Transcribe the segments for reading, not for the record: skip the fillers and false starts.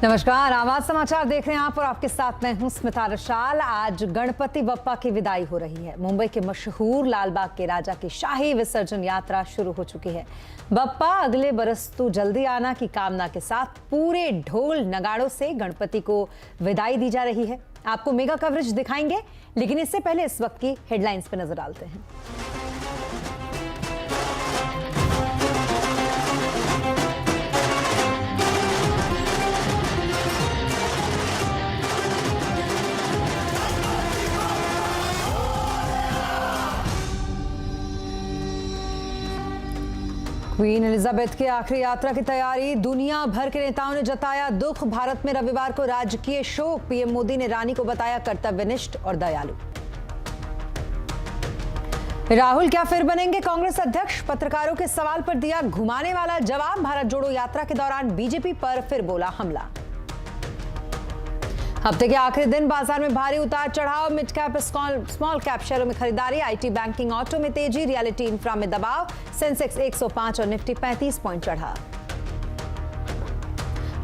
नमस्कार, आवाज समाचार देख रहे हैं आप और आपके साथ मैं हूं स्मिता रशाल। आज गणपति बप्पा की विदाई हो रही है। मुंबई के मशहूर लालबाग के राजा की शाही विसर्जन यात्रा शुरू हो चुकी है। बप्पा अगले बरस तू जल्दी आना की कामना के साथ पूरे ढोल नगाड़ों से गणपति को विदाई दी जा रही है। आपको मेगा कवरेज दिखाएंगे, लेकिन इससे पहले इस वक्त की हेडलाइंस पे नजर डालते हैं। क्वीन एलिजाबेथ की आखिरी यात्रा की तैयारी, दुनिया भर के नेताओं ने जताया दुख। भारत में रविवार को राजकीय शोक। पीएम मोदी ने रानी को बताया कर्तव्यनिष्ठ और दयालु। राहुल क्या फिर बनेंगे कांग्रेस अध्यक्ष? पत्रकारों के सवाल पर दिया घुमाने वाला जवाब। भारत जोड़ो यात्रा के दौरान बीजेपी पर फिर बोला हमला। हफ्ते के आखिरी दिन बाजार में भारी उतार चढ़ाव। मिड कैप स्मॉल कैप शेयरों में खरीदारी। आईटी, बैंकिंग, ऑटो में तेजी। रियलिटी इंफ्रा में दबाव। सेंसेक्स 105 और निफ्टी 35 पॉइंट चढ़ा।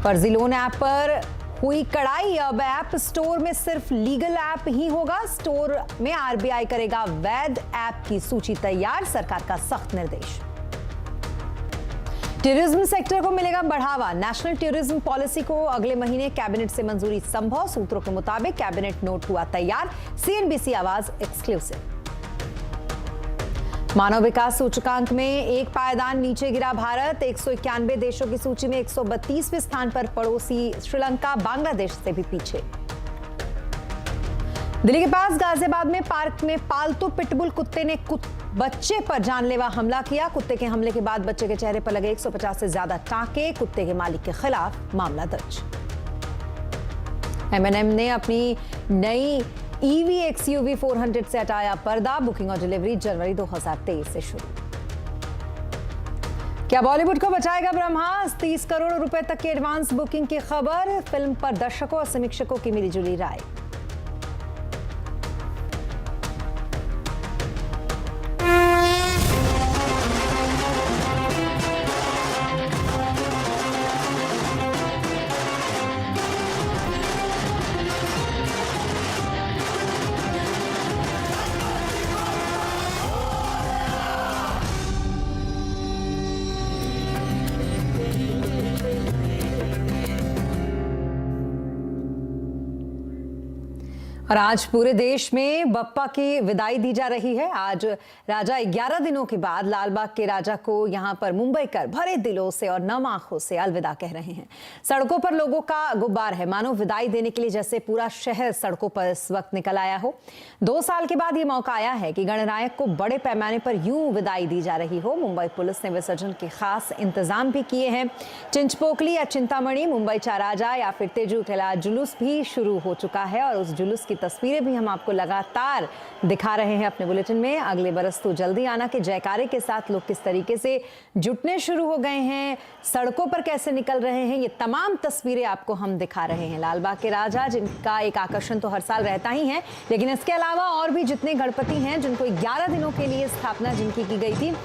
फर्जी लोन ऐप पर हुई कड़ाई। अब ऐप स्टोर में सिर्फ लीगल ऐप ही होगा। स्टोर में आरबीआई करेगा वैध ऐप की सूची तैयार। सरकार का सख्त निर्देश। टूरिज्म सेक्टर को मिलेगा बढ़ावा। नेशनल टूरिज्म पॉलिसी को अगले महीने कैबिनेट से मंजूरी संभव। सूत्रों के मुताबिक कैबिनेट नोट हुआ तैयार। सीएनबीसी आवाज एक्सक्लूसिव। मानव विकास सूचकांक में एक पायदान नीचे गिरा भारत। 191 देशों की सूची में 132वें स्थान पर। पड़ोसी श्रीलंका बांग्लादेश से भी पीछे। दिल्ली के पास गाजियाबाद में पार्क में पालतू पिटबुल कुत्ते ने बच्चे पर जानलेवा हमला किया। कुत्ते के हमले के बाद बच्चे के चेहरे पर लगे 150 से ज्यादा टांके। कुत्ते के मालिक के खिलाफ मामला दर्ज। एमएनएम ने अपनी नई ईवी एक्सयूवी 400 से हटाया पर्दा। बुकिंग और डिलीवरी जनवरी 2023 से शुरू। क्या बॉलीवुड को बचाएगा ब्रह्मास्त्र? 30 करोड़ रुपए तक की एडवांस बुकिंग की खबर। फिल्म पर दर्शकों और समीक्षकों की मिलीजुली राय। और आज पूरे देश में बप्पा की विदाई दी जा रही है। आज राजा 11 दिनों के बाद लालबाग के राजा को यहां पर मुंबई कर भरे दिलों से और नम आंखों से अलविदा कह रहे हैं। सड़कों पर लोगों का गुब्बार है, मानो विदाई देने के लिए जैसे पूरा शहर सड़कों पर इस वक्त निकल आया हो। 2 साल के बाद ये मौका आया है कि गणनायक को बड़े पैमाने पर यूं विदाई दी जा रही हो। मुंबई पुलिस ने विसर्जन के खास इंतजाम भी किए हैं। चिंचपोकली या चिंतामणि, मुंबई चा राजा या फिर तेजू ठेला जुलूस भी शुरू हो चुका है और उस जुलूस की तस्वीरें भी हम आपको लगातार दिखा रहे हैं अपने बुलेटिन में। अगले बरस तो जल्दी आना के जयकारे के साथ लोग किस तरीके से जुटने शुरू हो गए हैं, सड़कों पर कैसे निकल रहे हैं, ये तमाम तस्वीरें आपको हम दिखा रहे हैं। लालबाग के राजा जिनका एक आकर्षण तो हर साल रहता ही है, लेकिन इसके अलावा और भी जितने गणपति हैं जिनको 11 दिनों के लिए स्थापना जिनकी की गई थी,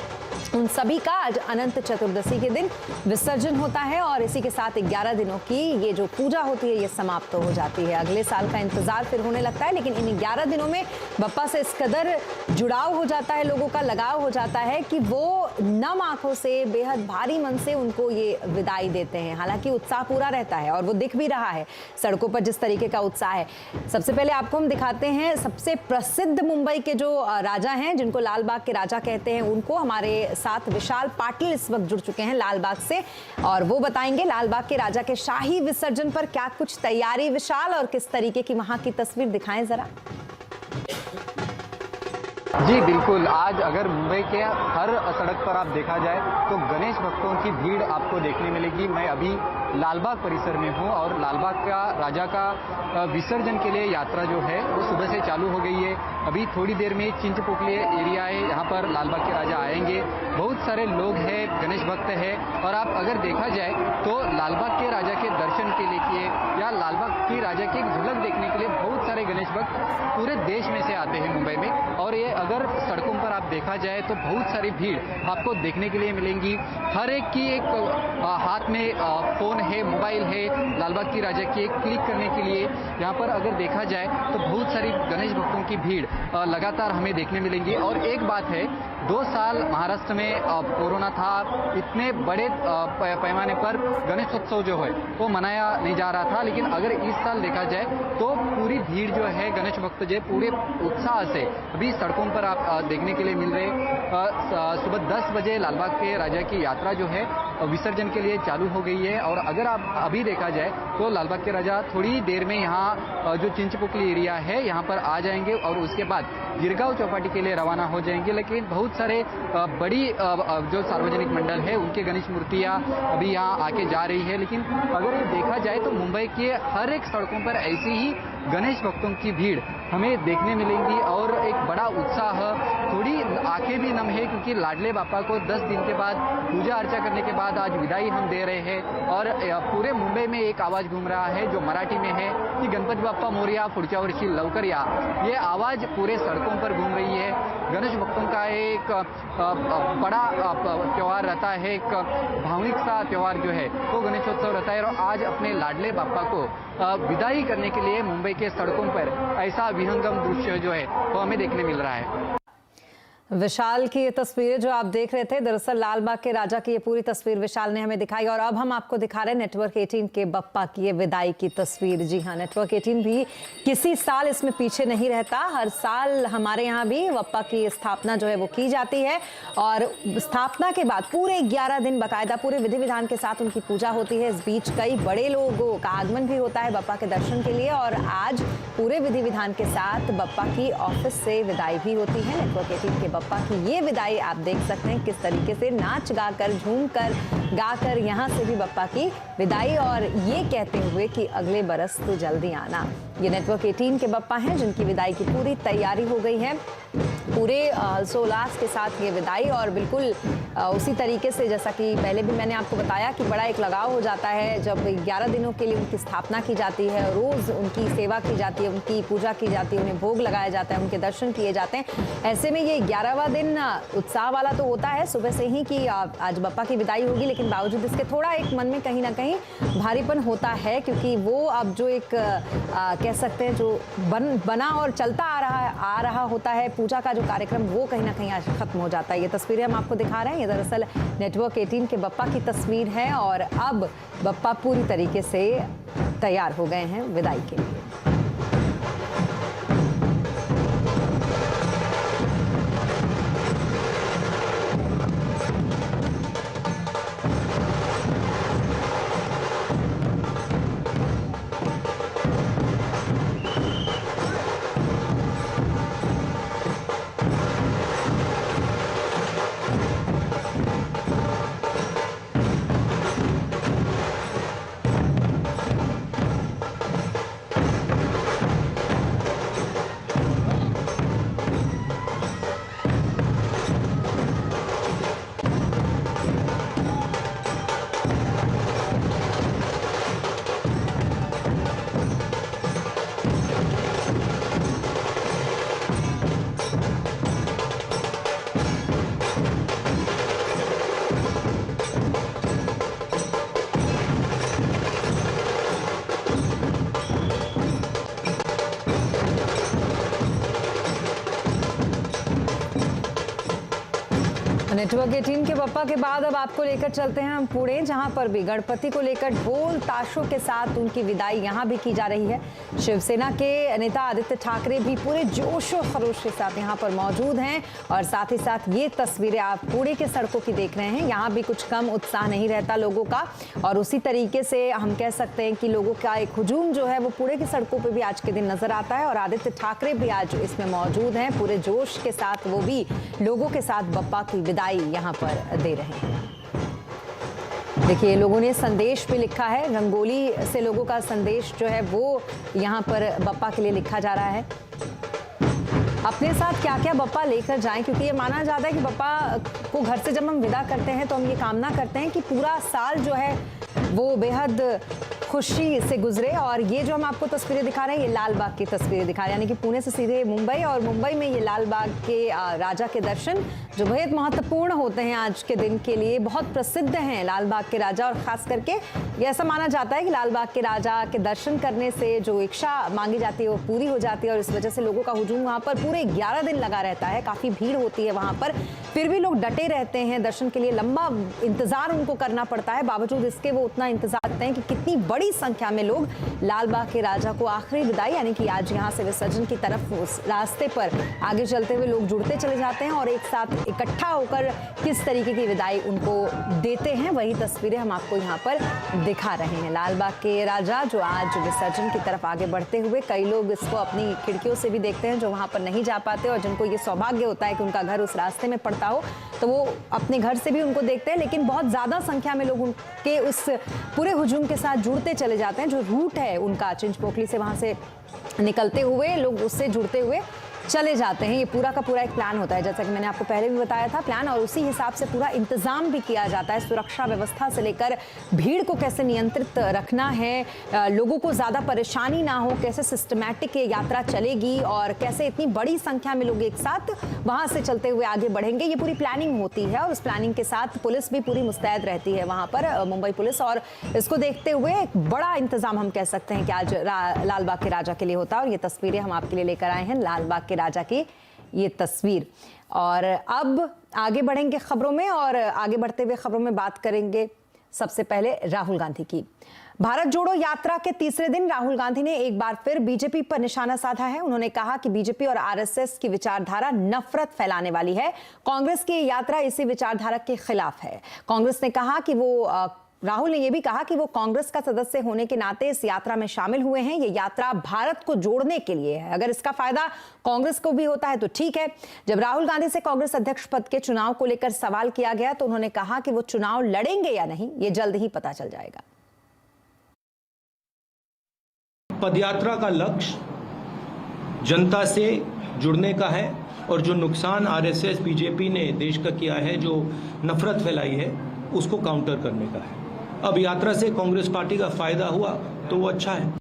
उन सभी का आज अनंत चतुर्दशी के दिन विसर्जन होता है और इसी के साथ 11 दिनों की ये जो पूजा होती है ये समाप्त हो जाती है। अगले साल का इंतजार फिर होने लगता है, लेकिन इन 11 दिनों में बप्पा से इस कदर जुड़ाव हो जाता है, लोगों का लगाव हो जाता है कि वो नम आंखों से, बेहद भारी मन से उनको ये विदाई देते हैं। हालांकि उत्साह पूरा रहता है और वो दिख भी रहा है सड़कों पर जिस तरीके का उत्साह है। सबसे पहले आपको हम दिखाते हैं सबसे प्रसिद्ध मुंबई के जो राजा हैं, जिनको लालबाग के राजा कहते हैं, उनको। हमारे साथ विशाल पाटिल इस वक्त जुड़ चुके हैं लालबाग से और वो बताएंगे लालबाग के राजा के शाही विसर्जन पर क्या कुछ तैयारी। विशाल, और किस तरीके की वहां की तस्वीर दिखाएं जरा। जी बिल्कुल, आज अगर मुंबई के हर सड़क पर आप देखा जाए तो गणेश भक्तों की भीड़ आपको देखने मिलेगी। मैं अभी लालबाग परिसर में हूं और लालबाग का राजा का विसर्जन के लिए यात्रा जो है वो सुबह से चालू हो गई है। अभी थोड़ी देर में चिंचपोकली एरिया है, यहाँ पर लालबाग के राजा आएंगे। बहुत सारे लोग हैं, गणेश भक्त हैं और आप अगर देखा जाए तो लालबाग के राजा के दर्शन के लिए या लालबाग की राजा की एक झलक देखने के लिए बहुत सारे गणेश भक्त पूरे देश में से आते हैं मुंबई में। और ये अगर सड़कों पर आप देखा जाए तो बहुत सारी भीड़ आपको देखने के लिए मिलेंगी। हर एक की एक हाथ में फ़ोन है, मोबाइल है, लालबाग की राजा की एक क्लिक करने के लिए। यहाँ पर अगर देखा जाए तो बहुत सारी गणेश भक्तों की भीड़ लगातार हमें देखने मिलेंगी। और एक बात है, 2 साल महाराष्ट्र में कोरोना था, इतने बड़े पैमाने पर गणेशोत्सव जो है वो मनाया नहीं जा रहा था, लेकिन अगर इस साल देखा जाए तो पूरी भीड़ जो है गणेश भक्त जो पूरे उत्साह से अभी सड़कों पर आप देखने के लिए मिल रहे। सुबह 10 बजे लालबाग के राजा की यात्रा जो है विसर्जन के लिए चालू हो गई है। और अगर आप अभी देखा जाए तो लालबाग के राजा थोड़ी देर में यहाँ जो चिंचपोकली एरिया है यहाँ पर आ जाएंगे और उसके बाद गिरगांव चौपाटी के लिए रवाना हो जाएंगे। लेकिन बहुत सारे बड़ी जो सार्वजनिक मंडल है उनके गणेश मूर्तियाँ अभी यहाँ आके जा रही है। लेकिन अगर ये देखा जाए तो मुंबई के हर एक सड़कों पर ऐसी ही गणेश भक्तों की भीड़ हमें देखने मिलेंगी और एक बड़ा उत्साह, थोड़ी आंखें भी नम है क्योंकि लाडले बापा को 10 दिन के बाद पूजा अर्चा करने के बाद आज विदाई हम दे रहे हैं। और पूरे मुंबई में एक आवाज घूम रहा है जो मराठी में है कि गणपति बाप्पा मोरया पुढच्या वर्षी लवकर या। ये आवाज पूरे सड़कों पर घूम रही है। गणेश भक्तों का एक बड़ा त्यौहार रहता है, एक भावनिक सा त्यौहार जो है वो गणेशोत्सव रहता है। और आज अपने लाडले बापा को विदाई करने के लिए मुंबई के सड़कों पर ऐसा विहंगम दृश्य जो है वो हमें देखने मिल रहा है। विशाल की ये तस्वीरें जो आप देख रहे थे, दरअसल लालबाग के राजा की ये पूरी तस्वीर विशाल ने हमें दिखाई। और अब हम आपको दिखा रहे हैं नेटवर्क 18 के बप्पा की ये विदाई की तस्वीर। जी हाँ, नेटवर्क 18 भी किसी साल इसमें पीछे नहीं रहता। हर साल हमारे यहाँ भी बप्पा की स्थापना जो है वो की जाती है और स्थापना के बाद पूरे 11 दिन बाकायदा पूरे विधि विधान के साथ उनकी पूजा होती है। इस बीच कई बड़े लोगों का आगमन भी होता है बप्पा के दर्शन के लिए। और आज पूरे विधि विधान के साथ बप्पा की ऑफिस से विदाई भी होती है। नेटवर्क 18 के बप्पा की ये विदाई आप देख सकते हैं किस तरीके से नाच गाकर, झूमकर, गाकर यहाँ से भी बप्पा की विदाई और ये कहते हुए कि अगले बरस तो जल्दी आना। ये नेटवर्क 18 के बप्पा हैं जिनकी विदाई की पूरी तैयारी हो गई है। पूरे हर्षोल्लास के साथ ये विदाई और बिल्कुल उसी तरीके से जैसा कि पहले भी मैंने आपको बताया कि बड़ा एक लगाव हो जाता है जब 11 दिनों के लिए उनकी स्थापना की जाती है, रोज़ उनकी सेवा की जाती है, उनकी पूजा की जाती है, उन्हें भोग लगाया जाता है, उनके दर्शन किए जाते हैं। ऐसे में ये 11वां दिन उत्साह वाला तो होता है सुबह से ही कि आज बप्पा की विदाई होगी, लेकिन बावजूद इसके थोड़ा एक मन में कहीं ना कहीं भारीपन होता है क्योंकि वो अब जो एक कह सकते हैं जो बना और चलता आ रहा होता है पूजा का जो कार्यक्रम, वो कहीं ना कहीं आज खत्म हो जाता है। ये तस्वीरें हम आपको दिखा रहे हैं, ये दरअसल नेटवर्क 18 के बप्पा की तस्वीर है और अब बप्पा पूरी तरीके से तैयार हो गए हैं विदाई के लिए। नेटवर्क 18 के बप्पा के बाद अब आपको लेकर चलते हैं हम पुणे, जहां पर भी गणपति को लेकर ढोल ताशों के साथ उनकी विदाई यहां भी की जा रही है। शिवसेना के नेता आदित्य ठाकरे भी पूरे जोश और खरोश के साथ यहां पर मौजूद हैं और साथ ही साथ ये तस्वीरें आप पुणे के सड़कों की देख रहे हैं। यहां भी कुछ कम उत्साह नहीं रहता लोगों का और उसी तरीके से हम कह सकते हैं कि लोगों का एक हुजूम जो है वो पुणे की सड़कों पर भी आज के दिन नजर आता है और आदित्य ठाकरे भी आज इसमें मौजूद हैं। पूरे जोश के साथ वो भी लोगों के साथ बप्पा की विदाई यहां पर दे रहे हैं। देखिए, लोगों ने संदेश भी लिखा है, रंगोली से लोगों का संदेश जो है वो यहां पर बप्पा के लिए लिखा जा रहा है। अपने साथ क्या क्या बप्पा लेकर जाएं, क्योंकि ये माना जाता है कि बप्पा को घर से जब हम विदा करते हैं तो हम ये कामना करते हैं कि पूरा साल जो है वो बेहद खुशी से गुजरे। और ये जो हम आपको तस्वीरें दिखा रहे हैं, ये लाल बाग की तस्वीरें दिखा रहे हैं, यानी कि पुणे से सीधे मुंबई, और मुंबई में ये लाल बाग के राजा के दर्शन जो बेहद महत्वपूर्ण होते हैं आज के दिन के लिए, बहुत प्रसिद्ध हैं लाल बाग के राजा। और खास करके ये ऐसा माना जाता है कि लाल बाग के राजा के दर्शन करने से जो इच्छा मांगी जाती है वो पूरी हो जाती है, और इस वजह से लोगों का हुजूम वहाँ पर पूरे 11 दिन लगा रहता है। काफ़ी भीड़ होती है वहाँ पर, फिर भी लोग डटे रहते हैं दर्शन के लिए। लंबा इंतजार उनको करना पड़ता है, बावजूद इसके वो उतना इंतजार करते हैं कि कितनी बड़ी संख्या में लोग लाल बाग के राजा को आखिरी विदाई, यानी कि आज यहाँ से विसर्जन की तरफ उस रास्ते पर आगे चलते हुए लोग जुड़ते चले जाते हैं और एक साथ इकट्ठा होकर किस तरीके की विदाई उनको देते हैं, वही तस्वीरें हम आपको यहाँ पर दिखा रहे हैं। लाल बाग के राजा जो आज विसर्जन की तरफ आगे बढ़ते हुए, कई लोग इसको अपनी खिड़कियों से भी देखते हैं जो वहाँ पर नहीं जा पाते, और जिनको ये सौभाग्य होता है कि उनका घर उस रास्ते में पड़ता हो तो वो अपने घर से भी उनको देखते हैं। लेकिन बहुत ज़्यादा संख्या में लोग उनके उस पूरे हुजूम के साथ जुड़ते चले जाते हैं। जो रूट है उनका चिंचपोकली से, वहाँ से निकलते हुए लोग उससे जुड़ते हुए चले जाते हैं। ये पूरा का पूरा एक प्लान होता है, जैसा कि मैंने आपको पहले भी बताया था प्लान, और उसी हिसाब से पूरा इंतजाम भी किया जाता है। सुरक्षा व्यवस्था से लेकर भीड़ को कैसे नियंत्रित रखना है, लोगों को ज़्यादा परेशानी ना हो, कैसे सिस्टमैटिक ये यात्रा चलेगी और कैसे इतनी बड़ी संख्या में लोग एक साथ वहाँ से चलते हुए आगे बढ़ेंगे, ये पूरी प्लानिंग होती है। और उस प्लानिंग के साथ पुलिस भी पूरी मुस्तैद रहती है वहाँ पर, मुंबई पुलिस। और इसको देखते हुए एक बड़ा इंतजाम हम कह सकते हैं कि आज लाल बाग के राजा के लिए होता है। और ये तस्वीरें हम आपके लिए लेकर आए हैं, लाल बाग के राजा की ये तस्वीर। और अब आगे बढ़ेंगे खबरों में, और आगे बढ़ते हुए खबरों में बात करेंगे सबसे पहले राहुल गांधी की। भारत जोड़ो यात्रा के तीसरे दिन राहुल गांधी ने एक बार फिर बीजेपी पर निशाना साधा है। उन्होंने कहा कि बीजेपी और आरएसएस की विचारधारा नफरत फैलाने वाली है। कांग्रेस की यात्रा इसी विचारधारा के खिलाफ है। कांग्रेस ने कहा कि राहुल ने यह भी कहा कि वो कांग्रेस का सदस्य होने के नाते इस यात्रा में शामिल हुए हैं। ये यात्रा भारत को जोड़ने के लिए है, अगर इसका फायदा कांग्रेस को भी होता है तो ठीक है। जब राहुल गांधी से कांग्रेस अध्यक्ष पद के चुनाव को लेकर सवाल किया गया तो उन्होंने कहा कि वो चुनाव लड़ेंगे या नहीं, ये जल्द ही पता चल जाएगा। पदयात्रा का लक्ष्य जनता से जुड़ने का है, और जो नुकसान आरएसएस बीजेपी ने देश का किया है, जो नफरत फैलाई है, उसको काउंटर करने का है। अब यात्रा से कांग्रेस पार्टी का फायदा हुआ तो वो अच्छा है।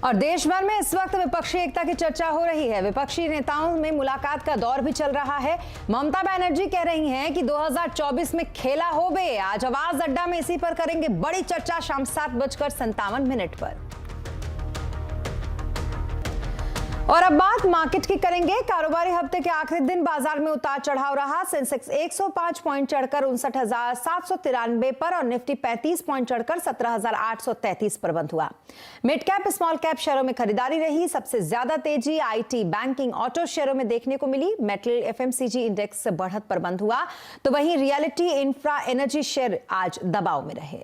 और देश भर में इस वक्त विपक्षी एकता की चर्चा हो रही है। विपक्षी नेताओं में मुलाकात का दौर भी चल रहा है। ममता बनर्जी कह रही हैं कि 2024 में खेला हो बे। आज आवाज अड्डा में इसी पर करेंगे बड़ी चर्चा, शाम 7:57 पर। और अब बात मार्केट की करेंगे। कारोबारी हफ्ते के आखिरी दिन बाजार में उतार चढ़ाव रहा। सेंसेक्स 105 पॉइंट चढ़कर 59,793 पर, और निफ्टी 35 पॉइंट चढ़कर 17,833 पर बंद हुआ। मिड कैप स्मॉल कैप शेयरों में खरीदारी रही। सबसे ज्यादा तेजी आईटी, बैंकिंग, ऑटो शेयरों में देखने को मिली। मेटल, एफएमसीजी इंडेक्स बढ़त पर बंद हुआ, तो वहीं रियलिटी, इंफ्रा, एनर्जी शेयर आज दबाव में रहे।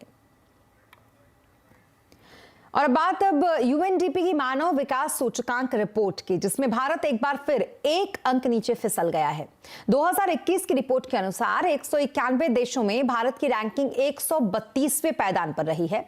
और बात अब यूएनडीपी की मानव विकास सूचकांक रिपोर्ट की, जिसमें भारत एक बार फिर एक अंक नीचे फिसल गया है। 2021 की रिपोर्ट के अनुसार 191 देशों में भारत की रैंकिंग 132वें पायदान पर रही है।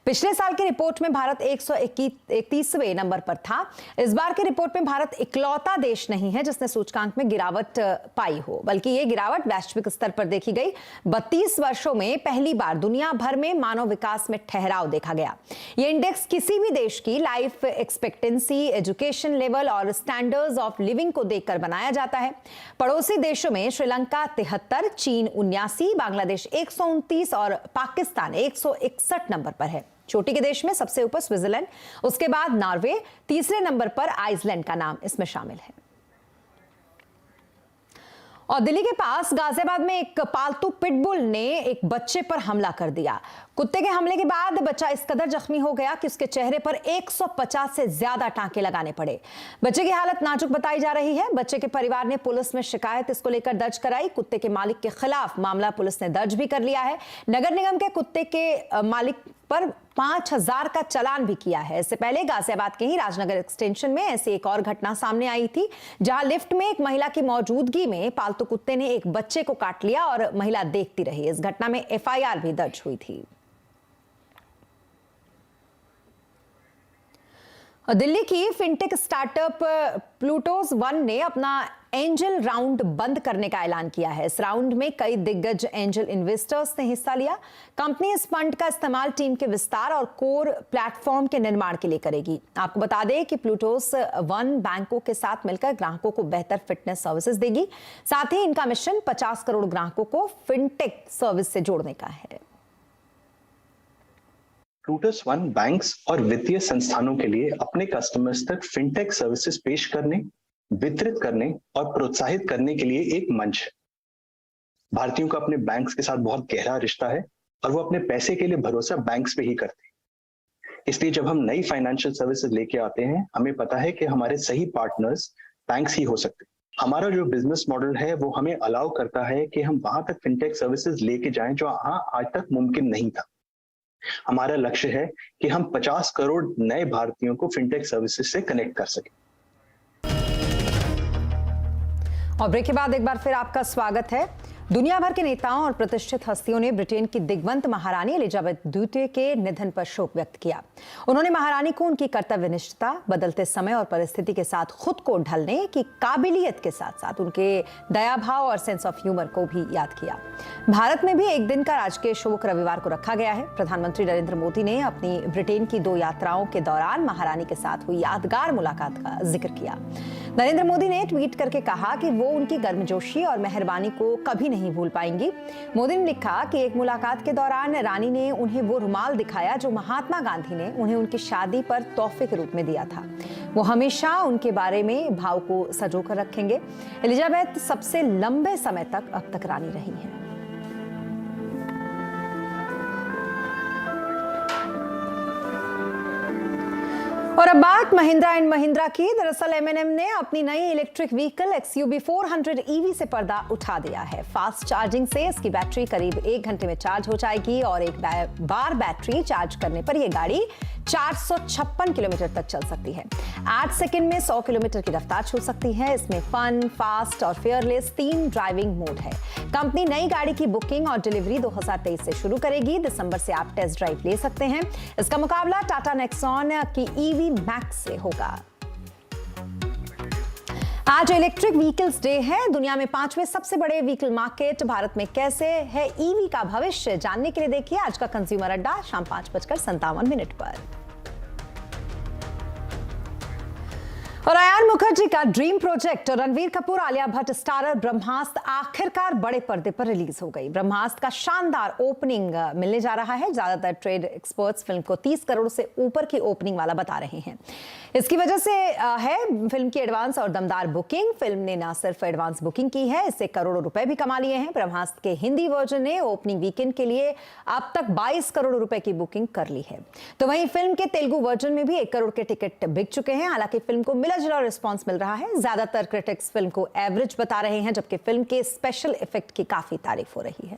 पिछले साल की रिपोर्ट में भारत 131वें नंबर पर था। इस बार की रिपोर्ट में भारत इकलौता देश नहीं है जिसने सूचकांक में गिरावट पाई हो, बल्कि ये गिरावट वैश्विक स्तर पर देखी गई। 32 वर्षों में पहली बार दुनिया भर में मानव विकास में ठहराव देखा गया। ये इंडेक्स किसी भी देश की लाइफ एक्सपेक्टेंसी, एजुकेशन लेवल और स्टैंडर्ड्स ऑफ लिविंग को देखकर बनाया जाता है। पड़ोसी देशों में श्रीलंका 73, चीन 79, बांग्लादेश 129 और पाकिस्तान 161 नंबर पर है। चोटी के देश में सबसे ऊपर स्विट्जरलैंड, उसके बाद नॉर्वे, तीसरे नंबर पर आइसलैंड का नाम इसमें शामिल है। और दिल्ली के पास गाजियाबाद में एक पालतू पिटबुल ने एक बच्चे पर हमला कर दिया। कुत्ते के हमले के बाद बच्चा इस कदर जख्मी हो गया कि उसके चेहरे पर 150 से ज्यादा टांके लगाने पड़े। बच्चे की हालत नाजुक बताई जा रही है। बच्चे के परिवार ने पुलिस में शिकायत इसको लेकर दर्ज कराई। कुत्ते के मालिक के खिलाफ मामला पुलिस ने दर्ज भी कर लिया है। नगर निगम के कुत्ते के मालिक पर 5,000 का चालान भी किया है। इससे पहले गाजियाबाद के ही राजनगर एक्सटेंशन में ऐसी एक और घटना सामने आई थी, जहां लिफ्ट में एक महिला की मौजूदगी में पालतू कुत्ते ने एक बच्चे को काट लिया और महिला देखती रही। इस घटना में एफआईआर भी दर्ज हुई थी। दिल्ली की फिनटेक स्टार्टअप प्लूटोज वन ने अपना एंजल राउंड बंद करने का ऐलान किया है। इस राउंड में कई दिग्गज एंजल इन्वेस्टर्स ने हिस्सा लिया। कंपनी इस फंड का इस्तेमाल टीम के विस्तार और कोर प्लेटफॉर्म के निर्माण के लिए करेगी। आपको बता दें कि प्लूटोस वन बैंकों के साथ मिलकर ग्राहकों को बेहतर फिटनेस सर्विसेज देगी। साथ ही इनका मिशन 50 करोड़ ग्राहकों को फिनटेक सर्विस से जोड़ने का है। प्लूटोस वन बैंक्स और वित्तीय संस्थानों के लिए अपने कस्टमर्स तक फिनटेक सर्विसेज पेश करने, वितरित करने और प्रोत्साहित करने के लिए एक मंच है। भारतीयों का अपने बैंक्स के साथ बहुत गहरा रिश्ता है और वो अपने पैसे के लिए भरोसा बैंक्स पे ही करते हैं। इसलिए जब हम नई फाइनेंशियल सर्विसेज लेके आते हैं, हमें पता है कि हमारे सही पार्टनर्स बैंक्स ही हो सकते हैं। हमारा जो बिजनेस मॉडल है वो हमें अलाउ करता है कि हम वहां तक फिनटेक सर्विसेज लेके जाएं जो आज तक मुमकिन नहीं था। हमारा लक्ष्य है कि हम 50 करोड़ नए भारतीयों को फिनटेक सर्विसेज से कनेक्ट कर सकें। और ब्रेक के बाद एक बार फिर आपका स्वागत है। दुनिया भर के नेताओं और प्रतिष्ठित हस्तियों ने ब्रिटेन की दिग्वंत महारानी एलिजाबेथ द्वितीय के निधन पर शोक व्यक्त किया। उन्होंने महारानी को उनकी कर्तव्यनिष्ठता, बदलते समय और परिस्थिति के साथ खुद को ढलने की काबिलियत के साथ साथ उनके दया भाव और सेंस ऑफ ह्यूमर को भी याद किया। भारत में भी एक दिन का राजकीय शोक रविवार को रखा गया है। प्रधानमंत्री नरेंद्र मोदी ने अपनी ब्रिटेन की 2 यात्राओं के दौरान महारानी के साथ हुई यादगार मुलाकात का जिक्र किया। नरेंद्र मोदी ने ट्वीट करके कहा कि वो उनकी गर्मजोशी और मेहरबानी को कभी नहीं भूल पाएंगी। मोदी ने लिखा कि एक मुलाकात के दौरान रानी ने उन्हें वो रुमाल दिखाया जो महात्मा गांधी ने उन्हें उनकी शादी पर तोहफे के रूप में दिया था। वो हमेशा उनके बारे में भाव को सजोकर रखेंगे। एलिजाबेथ सबसे लंबे समय तक अब तक रानी रही हैं। और अब बात महिंद्रा एंड महिंद्रा की। दरअसल M&M ने अपनी नई इलेक्ट्रिक व्हीकल XUV 400 EV से पर्दा उठा दिया है। फास्ट चार्जिंग से इसकी बैटरी करीब 1 घंटे में चार्ज हो जाएगी और एक बार बैटरी चार्ज करने पर यह गाड़ी 456 किलोमीटर तक चल सकती है। 8 सेकंड में 100 किलोमीटर की रफ्तार छू सकती है। इसमें फन, फास्ट और फेयरलेस 3 ड्राइविंग मोड है। कंपनी नई गाड़ी की बुकिंग और डिलीवरी 2023 से शुरू करेगी। दिसंबर से आप टेस्ट ड्राइव ले सकते हैं। इसका मुकाबला टाटा नेक्सॉन की EV मैक्स से होगा। आज इलेक्ट्रिक व्हीकल्स डे है। दुनिया में 5वें सबसे बड़े व्हीकल मार्केट भारत में कैसे है ईवी का भविष्य, जानने के लिए देखिए आज का कंज्यूमर अड्डा शाम 5:57 पर। और आयान मुखर्जी का ड्रीम प्रोजेक्ट और रणवीर कपूर आलिया भट्ट स्टारर ब्रह्मास्त्र आखिरकार बड़े पर्दे पर रिलीज हो गई। ब्रह्मास्त्र का शानदार ओपनिंग मिलने जा रहा है। ज्यादातर ट्रेड एक्सपर्ट्स फिल्म को 30 करोड़ से ऊपर की ओपनिंग वाला बता रहे हैं। इसकी वजह से है फिल्म की एडवांस और दमदार बुकिंग। फिल्म ने न सिर्फ एडवांस बुकिंग की है, इससे करोड़ों रुपए भी कमा लिए हैं। ब्रह्मास्त्र के हिंदी वर्जन ने ओपनिंग वीकेंड के लिए अब तक 22 करोड़ रुपए की बुकिंग कर ली है। तो वहीं फिल्म के तेलुगु वर्जन में भी 1 करोड़ के टिकट बिक चुके हैं। हालांकि फिल्म को मिला जुला रिस्पॉन्स मिल रहा है। ज्यादातर क्रिटिक्स फिल्म को एवरेज बता रहे हैं, जबकि फिल्म के स्पेशल इफेक्ट की काफी तारीफ हो रही है।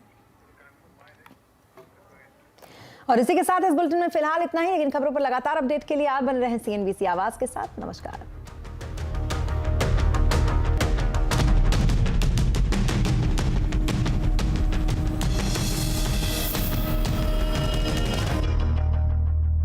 और इसी के साथ इस बुलेटिन में फिलहाल इतना ही, लेकिन खबरों पर लगातार अपडेट के लिए आप बने रहें CNBC आवाज के साथ। नमस्कार।